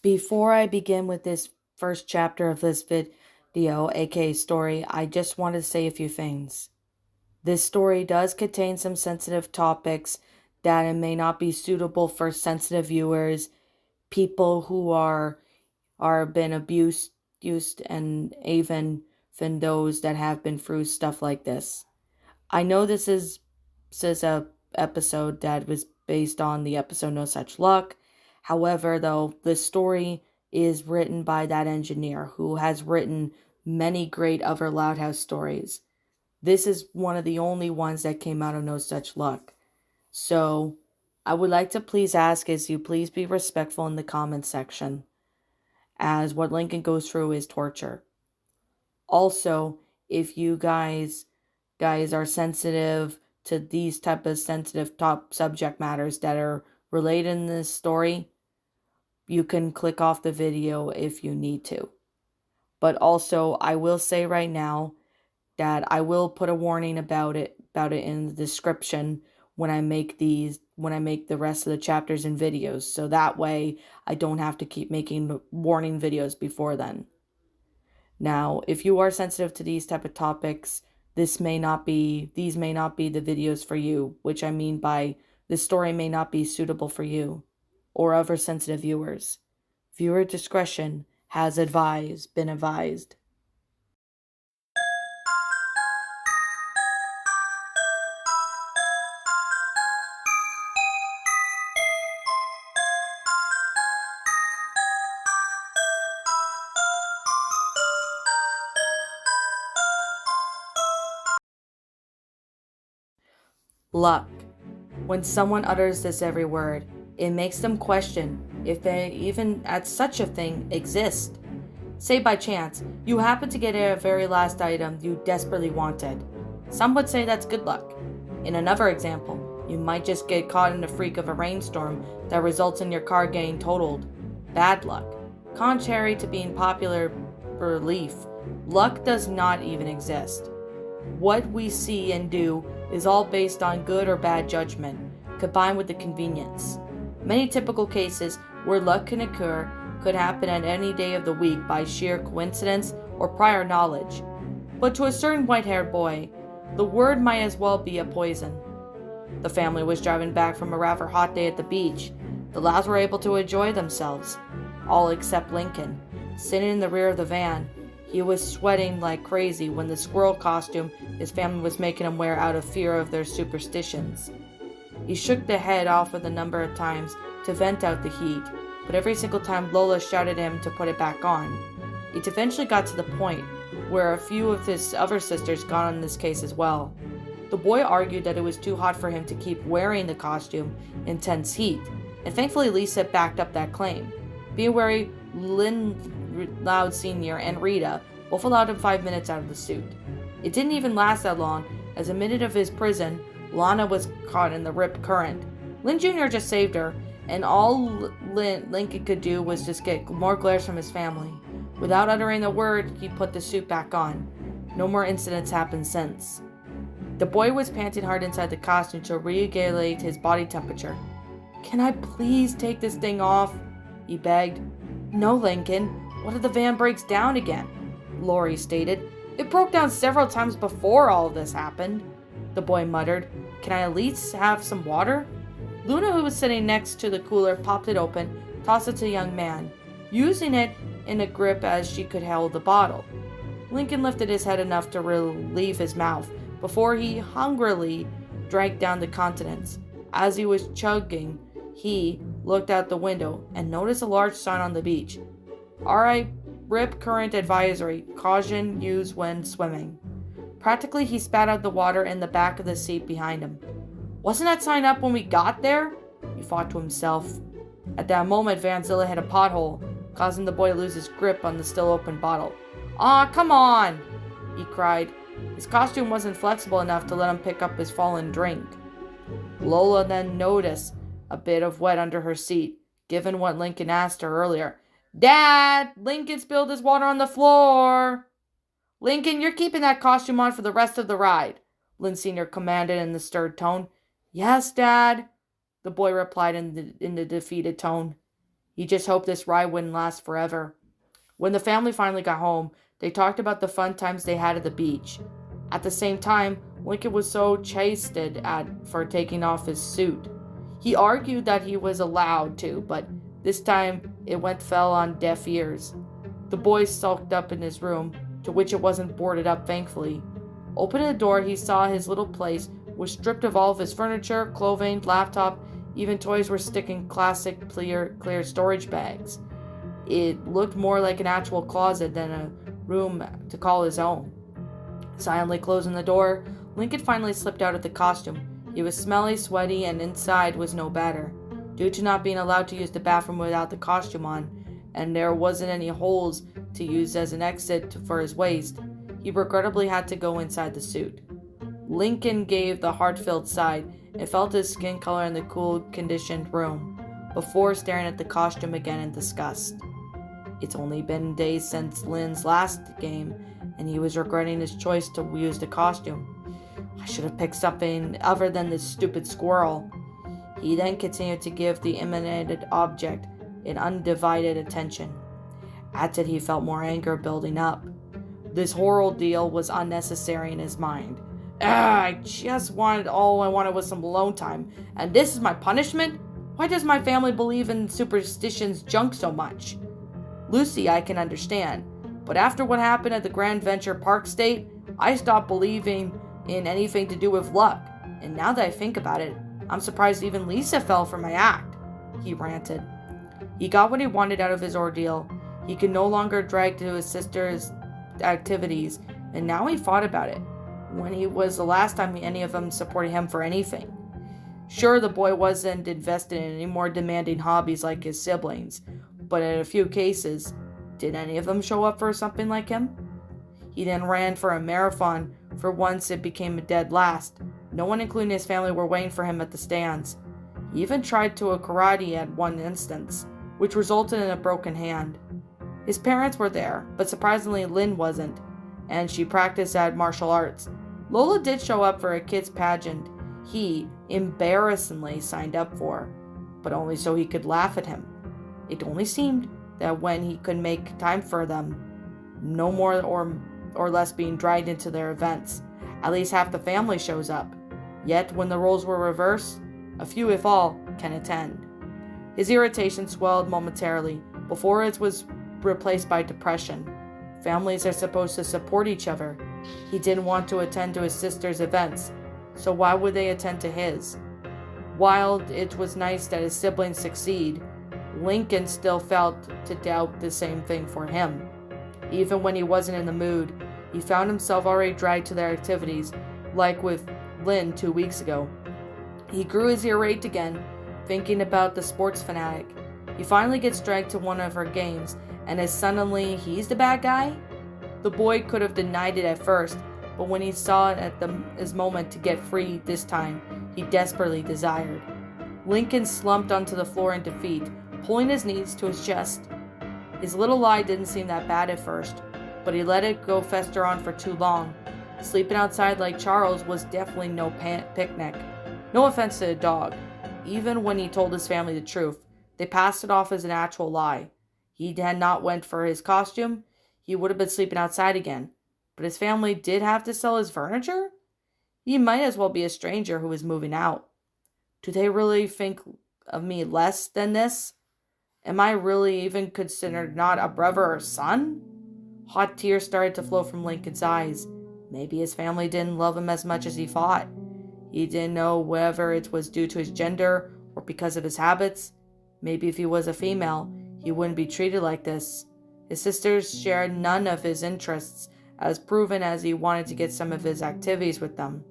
Before I begin with this first chapter of this video, aka story, I just want to say a few things. This story does contain some sensitive topics that it may not be suitable for sensitive viewers, people who are been abused, used, and even those that have been through stuff like this. I know this is a episode that was based on the episode No Such Luck. However, though, the story is written by that engineer who has written many great other Loud House stories. This is one of the only ones that came out of No Such Luck. So, I would like to please ask is you please be respectful in the comments section, as what Lincoln goes through is torture. Also, if you guys are sensitive to these type of sensitive top subject matters that are related in this story, you can click off the video if you need to. But also, I will say right now that I will put a warning about it in the description when I make the rest of the chapters and videos, so that way I don't have to keep making warning videos before then. Now, if you are sensitive to these type of topics, these may not be the videos for you, which I mean by this story may not be suitable for you or other sensitive viewers. Viewer discretion has been advised. Luck. When someone utters this every word, it makes them question if they even at such a thing exist. Say by chance, you happen to get a very last item you desperately wanted. Some would say that's good luck. In another example, you might just get caught in the freak of a rainstorm that results in your car getting totaled. Bad luck. Contrary to being popular belief, luck does not even exist. What we see and do is all based on good or bad judgment, combined with the convenience. Many typical cases where luck can occur could happen at any day of the week by sheer coincidence or prior knowledge. But to a certain white-haired boy, the word might as well be a poison. The family was driving back from a rather hot day at the beach. The lads were able to enjoy themselves, all except Lincoln. Sitting in the rear of the van, he was sweating like crazy when the squirrel costume his family was making him wear out of fear of their superstitions. He shook the head off with a number of times to vent out the heat, but every single time Lola shouted at him to put it back on. It eventually got to the point where a few of his other sisters got on this case as well. The boy argued that it was too hot for him to keep wearing the costume in intense heat, and thankfully Lisa backed up that claim. Being wary, Lynn Loud Sr. and Rita both allowed him 5 minutes out of the suit. It didn't even last that long, as a minute of his prison, Lana was caught in the rip current. Lynn Jr. just saved her, and all Lincoln could do was just get more glares from his family. Without uttering a word, he put the suit back on. No more incidents happened since. The boy was panting hard inside the costume to regulate his body temperature. "Can I please take this thing off?" he begged. "No, Lincoln. What if the van breaks down again?" Lori stated. "It broke down several times before all of this happened," the boy muttered. "Can I at least have some water?" Luna, who was sitting next to the cooler, popped it open, tossed it to the young man, using it in a grip as she could hold the bottle. Lincoln lifted his head enough to relieve his mouth before he hungrily drank down the contents. As he was chugging, he looked out the window and noticed a large sign on the beach. "Alright, rip current advisory. Caution used when swimming." Practically, he spat out the water in the back of the seat behind him. "Wasn't that sign up when we got there?" he thought to himself. At that moment, Vanzilla hit a pothole, causing the boy to lose his grip on the still open bottle. "Aw, come on!" he cried. His costume wasn't flexible enough to let him pick up his fallen drink. Lola then noticed a bit of wet under her seat, given what Lincoln asked her earlier. "Dad, Lincoln spilled his water on the floor." "Lincoln, you're keeping that costume on for the rest of the ride," Lynn Sr. commanded in a stirred tone. "Yes, Dad," the boy replied in the defeated tone. He just hoped this ride wouldn't last forever. When the family finally got home, they talked about the fun times they had at the beach. At the same time, Lincoln was so chastised for taking off his suit. He argued that he was allowed to, but this time fell on deaf ears. The boy sulked up in his room, to which it wasn't boarded up, thankfully. Opening the door, he saw his little place was stripped of all of his furniture, clothing, laptop, even toys were stuck in classic clear storage bags. It looked more like an actual closet than a room to call his own. Silently closing the door, Lincoln finally slipped out of the costume. He was smelly, sweaty, and inside was no better. Due to not being allowed to use the bathroom without the costume on, and there wasn't any holes to use as an exit for his waist, he regrettably had to go inside the suit. Lincoln gave the heart-filled sigh and felt his skin color in the cool, conditioned room, before staring at the costume again in disgust. It's only been days since Lynn's last game, and he was regretting his choice to use the costume. I should have picked something other than this stupid squirrel. He then continued to give the emanated object an undivided attention. At it, he felt more anger building up. This whole ordeal was unnecessary in his mind. All I wanted was some alone time, and this is my punishment? Why does my family believe in superstitions junk so much? Lucy, I can understand, but after what happened at the Grand Venture Park State, I stopped believing in anything to do with luck, and now that I think about it, I'm surprised even Lisa fell for my act, he ranted. He got what he wanted out of his ordeal. He could no longer drag to his sister's activities, and now he thought about it. When was the last time any of them supported him for anything? Sure, the boy wasn't invested in any more demanding hobbies like his siblings, but in a few cases, did any of them show up for something like him? He then ran for a marathon. For once, it became a dead last. No one, including his family, were waiting for him at the stands. He even tried to a karate at one instance, which resulted in a broken hand. His parents were there, but surprisingly Lynn wasn't, and she practiced at martial arts. Lola did show up for a kids' pageant he, embarrassingly, signed up for, but only so he could laugh at him. It only seemed that when he could make time for them, no more or less being dragged into their events, at least half the family shows up. Yet, when the roles were reversed, a few, if all, can attend. His irritation swelled momentarily, before it was replaced by depression. Families are supposed to support each other. He didn't want to attend to his sister's events, so why would they attend to his? While it was nice that his siblings succeed, Lincoln still felt to doubt the same thing for him. Even when he wasn't in the mood, he found himself already dragged to their activities, like with Lynn 2 weeks ago. He grew his irate again, thinking about the sports fanatic. He finally gets dragged to one of her games, and as suddenly he's the bad guy? The boy could have denied it at first, but when he saw it at his moment to get free this time, he desperately desired. Lincoln slumped onto the floor in defeat, pulling his knees to his chest. His little lie didn't seem that bad at first, but he let it go fester on for too long. Sleeping outside like Charles was definitely no picnic. No offense to the dog. Even when he told his family the truth, they passed it off as an actual lie. He had not went for his costume, he would have been sleeping outside again. But his family did have to sell his furniture? He might as well be a stranger who was moving out. Do they really think of me less than this? Am I really even considered not a brother or son? Hot tears started to flow from Lincoln's eyes. Maybe his family didn't love him as much as he thought. He didn't know whether it was due to his gender or because of his habits. Maybe if he was a female, he wouldn't be treated like this. His sisters shared none of his interests, as proven as he wanted to get some of his activities with them.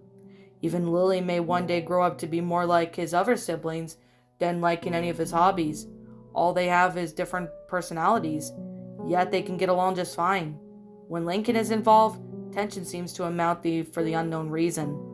Even Lily may one day grow up to be more like his other siblings than liking any of his hobbies. All they have is different personalities, yet they can get along just fine. When Lincoln is involved, tension seems to amount for the unknown reason.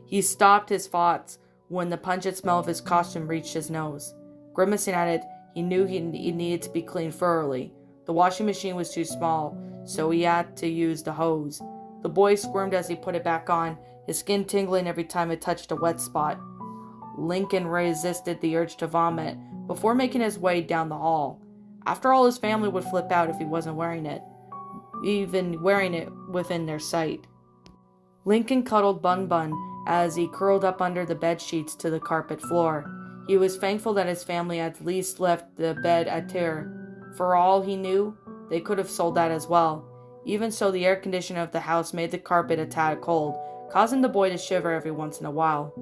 He stopped his thoughts when the pungent smell of his costume reached his nose. Grimacing at it, he knew he needed to be cleaned thoroughly. The washing machine was too small, so he had to use the hose. The boy squirmed as he put it back on, his skin tingling every time it touched a wet spot. Lincoln resisted the urge to vomit, before making his way down the hall. After all, his family would flip out if he wasn't wearing it, even wearing it within their sight. Lincoln cuddled Bun Bun as he curled up under the bed sheets to the carpet floor. He was thankful that his family at least left the bed à terre. For all he knew, they could have sold that as well. Even so, the air conditioner of the house made the carpet a tad cold, causing the boy to shiver every once in a while.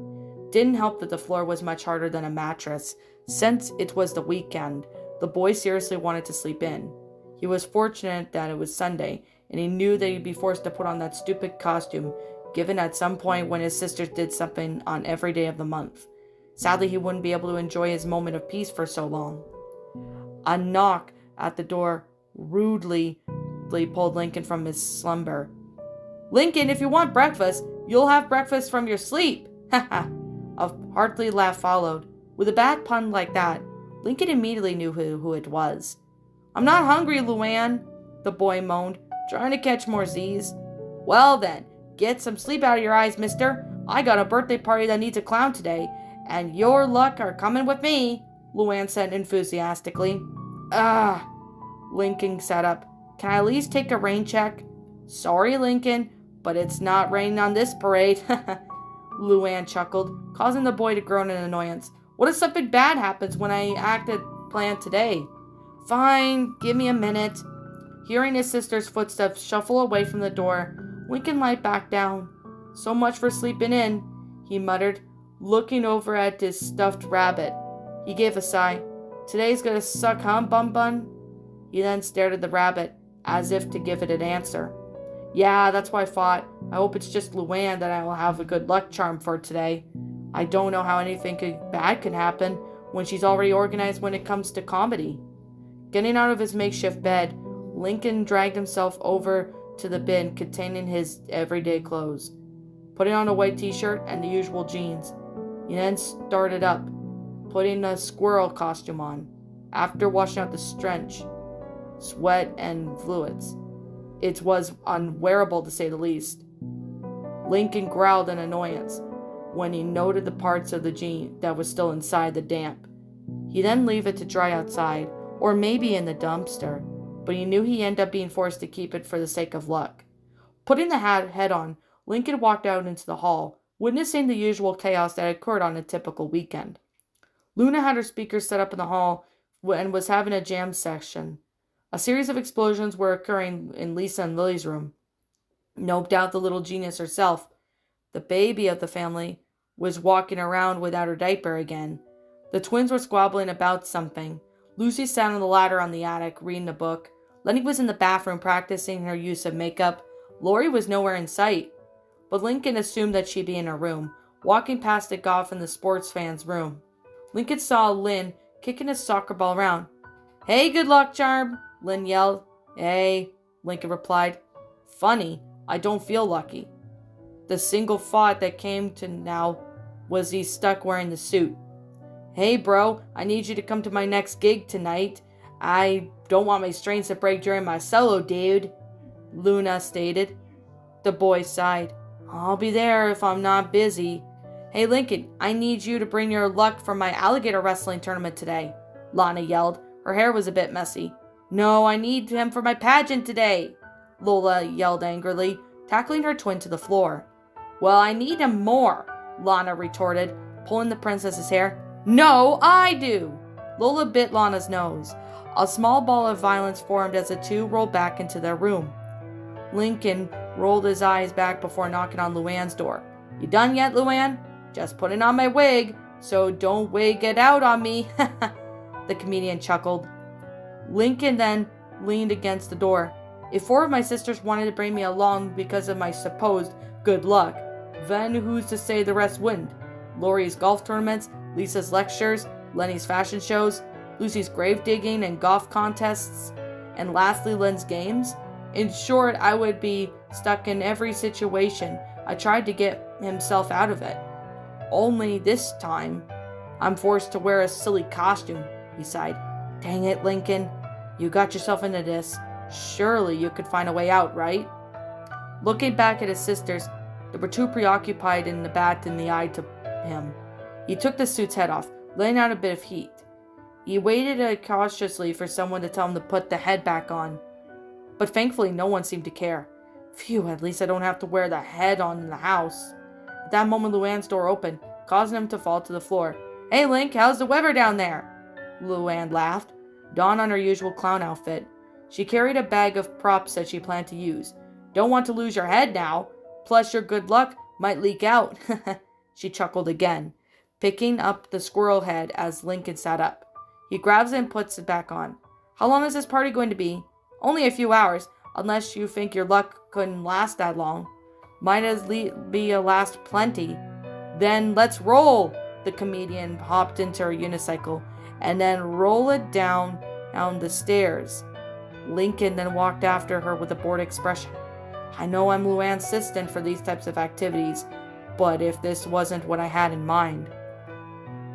Didn't help that the floor was much harder than a mattress. Since it was the weekend, the boy seriously wanted to sleep in. He was fortunate that it was Sunday, and he knew that he'd be forced to put on that stupid costume, given at some point when his sisters did something on every day of the month. Sadly, he wouldn't be able to enjoy his moment of peace for so long. A knock at the door rudely pulled Lincoln from his slumber. "Lincoln, if you want breakfast, you'll have breakfast from your sleep." Ha ha! A hearty laugh followed. With a bad pun like that, Lincoln immediately knew who it was. "I'm not hungry, Luan," the boy moaned, trying to catch more Z's. "Well then, get some sleep out of your eyes, mister. I got a birthday party that needs a clown today, and your luck are coming with me," Luan said enthusiastically. "Ah!" Lincoln sat up. "Can I at least take a rain check?" "Sorry, Lincoln, but it's not raining on this parade." Luan chuckled, causing the boy to groan in annoyance. "What if something bad happens when I acted planned today?" "Fine, give me a minute." Hearing his sister's footsteps shuffle away from the door, Lincoln lied back down. "So much for sleeping in," he muttered, looking over at his stuffed rabbit. He gave a sigh. "Today's gonna suck, huh, Bun Bun?" He then stared at the rabbit, as if to give it an answer. "Yeah, that's what I thought. I hope it's just Luan that I will have a good luck charm for today. I don't know how anything bad can happen when she's already organized when it comes to comedy." Getting out of his makeshift bed, Lincoln dragged himself over to the bin containing his everyday clothes, putting on a white t-shirt and the usual jeans. He then started up, putting a squirrel costume on, after washing out the stench, sweat, and fluids. It was unwearable, to say the least. Lincoln growled in annoyance when he noted the parts of the jean that was still inside the damp. He then leave it to dry outside, or maybe in the dumpster, but he knew he'd end up being forced to keep it for the sake of luck. Putting the head on, Lincoln walked out into the hall, witnessing the usual chaos that occurred on a typical weekend. Luna had her speakers set up in the hall and was having a jam session. A series of explosions were occurring in Lisa and Lily's room. No doubt the little genius herself, the baby of the family, was walking around without her diaper again. The twins were squabbling about something. Lucy sat on the ladder on the attic, reading a book. Lenny was in the bathroom practicing her use of makeup. Lori was nowhere in sight, but Lincoln assumed that she'd be in her room, walking past the golf in the sports fan's room. Lincoln saw Lynn kicking his soccer ball around. "Hey, good luck charm," Lynn yelled. "Hey," Lincoln replied. "Funny, I don't feel lucky." The single thought that came to now was he stuck wearing the suit. "Hey, bro, I need you to come to my next gig tonight. I don't want my strings to break during my solo, dude," Luna stated. The boy sighed. "I'll be there if I'm not busy." "Hey, Lincoln, I need you to bring your luck for my alligator wrestling tournament today," Lana yelled. Her hair was a bit messy. "No, I need him for my pageant today," Lola yelled angrily, tackling her twin to the floor. "Well, I need him more," Lana retorted, pulling the princess's hair. "No, I do!" Lola bit Lana's nose. A small ball of violence formed as the two rolled back into their room. Lincoln rolled his eyes back before knocking on Luan's door. "You done yet, Luan?" "Just putting on my wig, so don't wig it out on me," the comedian chuckled. Lincoln then leaned against the door. "If 4 of my sisters wanted to bring me along because of my supposed good luck, then who's to say the rest wouldn't? Lori's golf tournaments, Lisa's lectures, Lenny's fashion shows, Lucy's grave digging and golf contests, and lastly Lynn's games. In short, I would be stuck in every situation I tried to get himself out of it. Only this time, I'm forced to wear a silly costume," he sighed. "Dang it, Lincoln. You got yourself into this. Surely you could find a way out, right?" Looking back at his sisters, they were too preoccupied in the bat in the eye to him. He took the suit's head off, letting out a bit of heat. He waited cautiously for someone to tell him to put the head back on, but thankfully no one seemed to care. Phew, at least I don't have to wear the head on in the house. At that moment, Luan's door opened, causing him to fall to the floor. Hey Link, how's the weather down there? Luan laughed, donned on her usual clown outfit. She carried a bag of props that she planned to use. Don't want to lose your head now. Plus your good luck might leak out. She chuckled again, picking up the squirrel head as Lincoln sat up. He grabs it and puts it back on. How long is this party going to be? Only a few hours, unless you think your luck couldn't last that long. Might as be a last plenty. Then let's roll! The comedian hopped into her unicycle and then roll it down the stairs. Lincoln then walked after her with a bored expression. I know I'm Luan's assistant for these types of activities, but if this wasn't what I had in mind.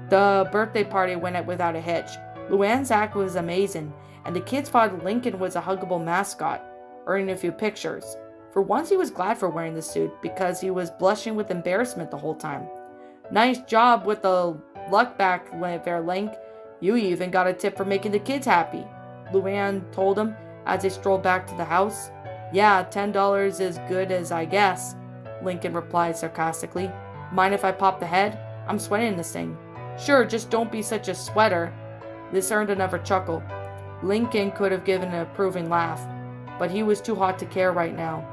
The birthday party went without a hitch. Luan's act was amazing, and the kids thought Lincoln was a huggable mascot, earning a few pictures. For once he was glad for wearing the suit because he was blushing with embarrassment the whole time. Nice job with the luck back there, Link. You even got a tip for making the kids happy, Luan told him as they strolled back to the house. Yeah, $10 is good as I guess, Lincoln replied sarcastically. Mind if I pop the head? I'm sweating this thing. Sure, just don't be such a sweater. This earned another chuckle. Lincoln could have given an approving laugh, but he was too hot to care right now.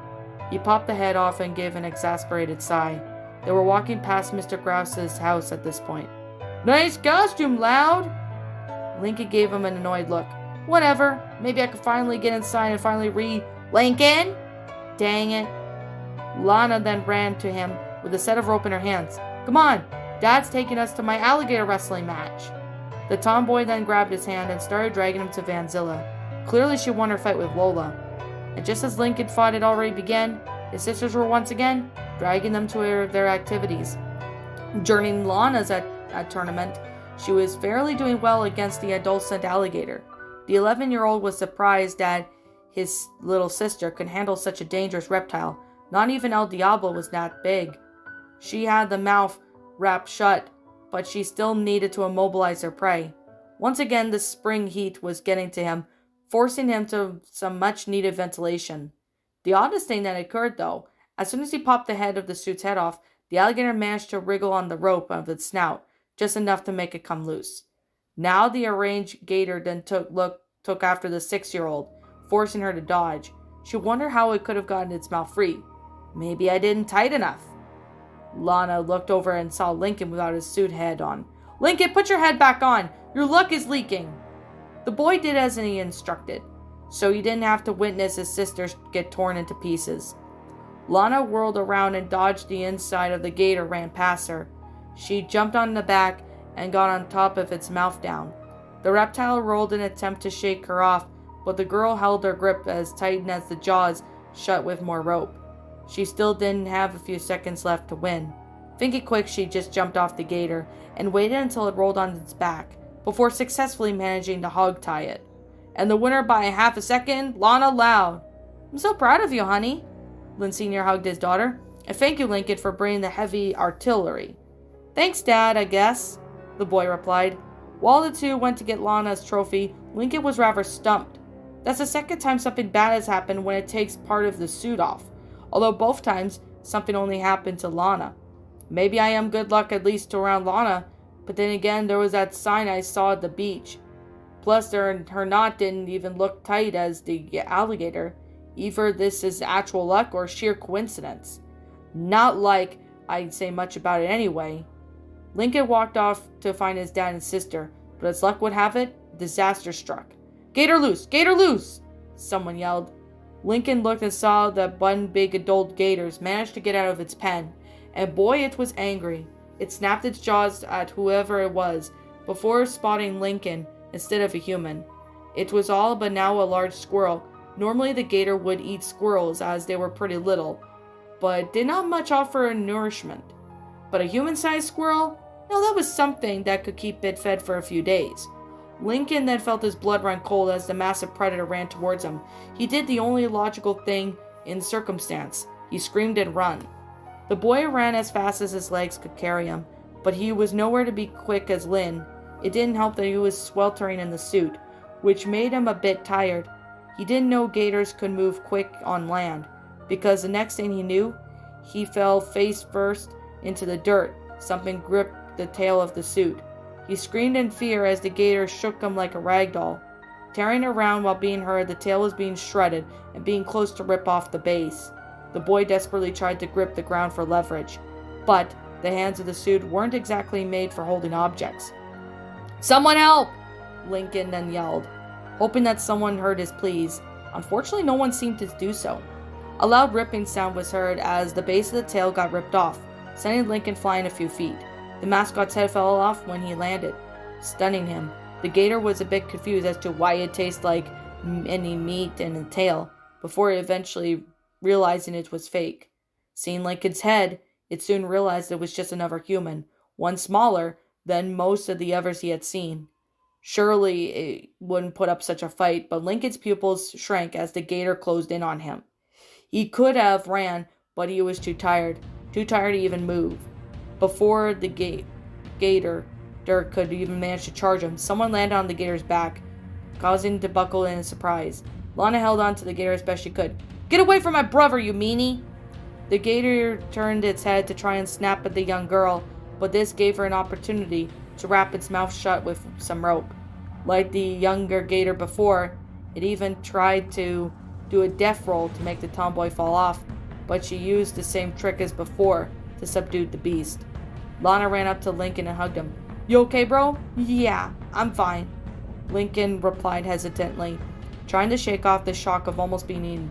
He popped the head off and gave an exasperated sigh. They were walking past Mr. Grouse's house at this point. Nice costume, Loud! Lincoln gave him an annoyed look. Whatever, maybe I could finally get inside and finally Lincoln? Dang it. Lana then ran to him with a set of rope in her hands. Come on, Dad's taking us to my alligator wrestling match. The tomboy then grabbed his hand and started dragging him to Vanzilla. Clearly she won her fight with Lola. And just as Lincoln thought it already began, his sisters were once again dragging them to their activities. During Lana's tournament, she was fairly doing well against the adolescent alligator. The 11-year-old was surprised that his little sister could handle such a dangerous reptile. Not even El Diablo was that big. She had the mouth wrapped shut, but she still needed to immobilize her prey. Once again, the spring heat was getting to him, forcing him to some much-needed ventilation. The oddest thing that occurred, though, as soon as he popped the head of the suit's head off, the alligator managed to wriggle on the rope of its snout, just enough to make it come loose. Now the enraged gator then took after the 6-year-old, forcing her to dodge. She wondered how it could have gotten its mouth free. Maybe I didn't tight enough. Lana looked over and saw Lincoln without his suit head on. Lincoln, put your head back on! Your luck is leaking! The boy did as he instructed, so he didn't have to witness his sisters get torn into pieces. Lana whirled around and dodged the inside of the gator ran past her. She jumped on the back and got on top of its mouth down. The reptile rolled in an attempt to shake her off, but the girl held her grip as tight as the jaws shut with more rope. She still didn't have a few seconds left to win. Thinking quick, she just jumped off the gator and waited until it rolled on its back, before successfully managing to hog-tie it. And the winner by half a second, Lana Loud. I'm so proud of you, honey. Lynn Sr. hugged his daughter. And thank you, Lincoln, for bringing the heavy artillery. Thanks, Dad, I guess, the boy replied. While the two went to get Lana's trophy, Lincoln was rather stumped. That's the second time something bad has happened when it takes part of the suit off, although both times something only happened to Lana. Maybe I am good luck at least around Lana, but then again there was that sign I saw at the beach. Plus her knot didn't even look tight as the alligator. Either this is actual luck or sheer coincidence. Not like I'd say much about it anyway. Lincoln walked off to find his dad and sister, but as luck would have it, disaster struck. Gator loose! Gator loose! Someone yelled. Lincoln looked and saw that one big adult gator managed to get out of its pen, and boy, it was angry. It snapped its jaws at whoever it was, before spotting Lincoln instead of a human. It was all but now a large squirrel. Normally the gator would eat squirrels as they were pretty little, but did not much offer nourishment. But a human-sized squirrel? No, that was something that could keep it fed for a few days. Lincoln then felt his blood run cold as the massive predator ran towards him. He did the only logical thing in circumstance. He screamed and ran. The boy ran as fast as his legs could carry him, but he was nowhere to be quick as Lynn. It didn't help that he was sweltering in the suit, which made him a bit tired. He didn't know gators could move quick on land, because the next thing he knew, he fell face first into the dirt. Something gripped the tail of the suit. He screamed in fear as the gator shook him like a rag doll. Tearing around while being heard, the tail was being shredded and being close to rip off the base. The boy desperately tried to grip the ground for leverage, but the hands of the suit weren't exactly made for holding objects. "Someone help!" Lincoln then yelled, hoping that someone heard his pleas. Unfortunately, no one seemed to do so. A loud ripping sound was heard as the base of the tail got ripped off, sending Lincoln flying a few feet. The mascot's head fell off when he landed, stunning him. The gator was a bit confused as to why it tasted like any meat in the tail, before eventually realizing it was fake. Seeing Lincoln's head, it soon realized it was just another human, one smaller than most of the others he had seen. Surely it wouldn't put up such a fight, but Lincoln's pupils shrank as the gator closed in on him. He could have ran, but he was too tired to even move. Before the gator could even manage to charge him, someone landed on the gator's back, causing him to buckle in surprise. Lana held on to the gator as best she could. "Get away from my brother, you meanie!" The gator turned its head to try and snap at the young girl, but this gave her an opportunity to wrap its mouth shut with some rope. Like the younger gator before, it even tried to do a death roll to make the tomboy fall off, but she used the same trick as before to subdue the beast. Lana ran up to Lincoln and hugged him. "You okay, bro?" "Yeah, I'm fine," Lincoln replied hesitantly, trying to shake off the shock of almost being eaten.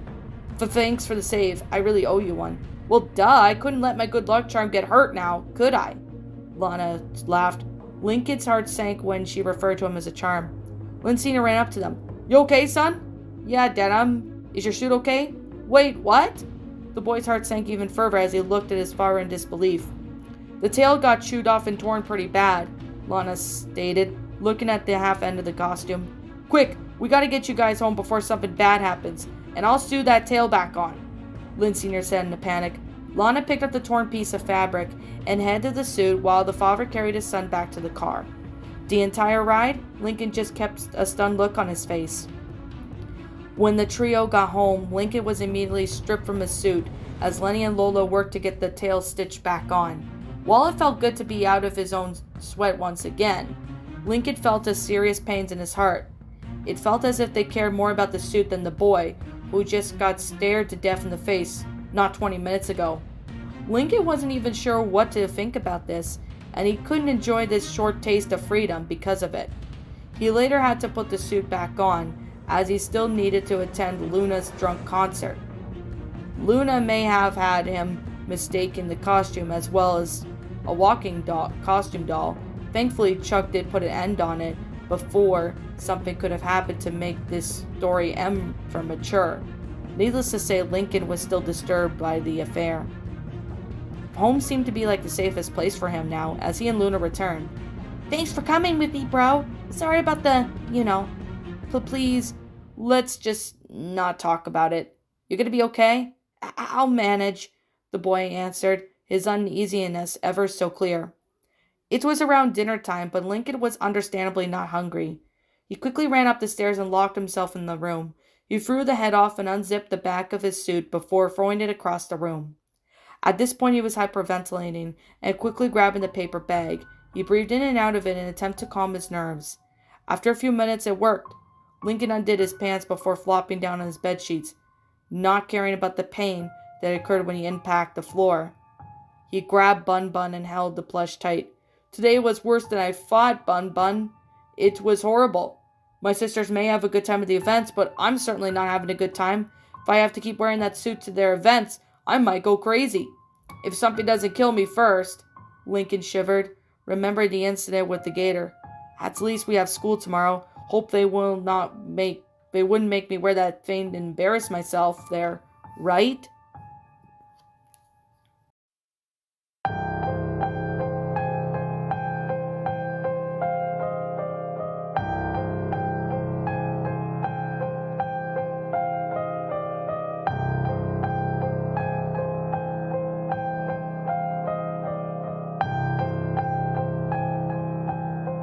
"Thanks for the save. I really owe you one." "Well, duh, I couldn't let my good luck charm get hurt now, could I?" Lana laughed. Lincoln's heart sank when she referred to him as a charm. Lincina ran up to them. "You okay, son?" "Yeah, Dad, is your suit okay?" "Wait, what?" The boy's heart sank even further as he looked at his father in disbelief. "The tail got chewed off and torn pretty bad," Lana stated, looking at the half end of the costume. "Quick, we gotta get you guys home before something bad happens, and I'll sew that tail back on," Lynn Sr. said in a panic. Lana picked up the torn piece of fabric and headed to the suit while the father carried his son back to the car. The entire ride, Lincoln just kept a stunned look on his face. When the trio got home, Lincoln was immediately stripped from his suit as Lenny and Lola worked to get the tail stitched back on. While it felt good to be out of his own sweat once again, Lincoln felt a serious pains in his heart. It felt as if they cared more about the suit than the boy, who just got stared to death in the face not 20 minutes ago. Lincoln wasn't even sure what to think about this, and he couldn't enjoy this short taste of freedom because of it. He later had to put the suit back on, as he still needed to attend Luna's drunk concert. Luna may have had him mistaken the costume as well as a costume doll. Thankfully, Chuck did put an end on it before something could have happened to make this story end for mature. Needless to say, Lincoln was still disturbed by the affair. Home seemed to be like the safest place for him now, as he and Luna returned. "Thanks for coming with me, bro. Sorry about the, please, let's just not talk about it. You're gonna be okay?" I'll manage," the boy answered, his uneasiness ever so clear. It was around dinner time, but Lincoln was understandably not hungry. He quickly ran up the stairs and locked himself in the room. He threw the head off and unzipped the back of his suit before throwing it across the room. At this point, he was hyperventilating, and quickly grabbing the paper bag, he breathed in and out of it in an attempt to calm his nerves. After a few minutes, it worked. Lincoln undid his pants before flopping down on his bedsheets, not caring about the pain that occurred when he impacted the floor. He grabbed Bun Bun and held the plush tight. "Today was worse than I thought, Bun Bun. It was horrible. My sisters may have a good time at the events, but I'm certainly not having a good time. If I have to keep wearing that suit to their events, I might go crazy. If something doesn't kill me first." Lincoln shivered, remembering the incident with the gator. "At least we have school tomorrow. Hope they wouldn't make me wear that thing and embarrass myself there, right?"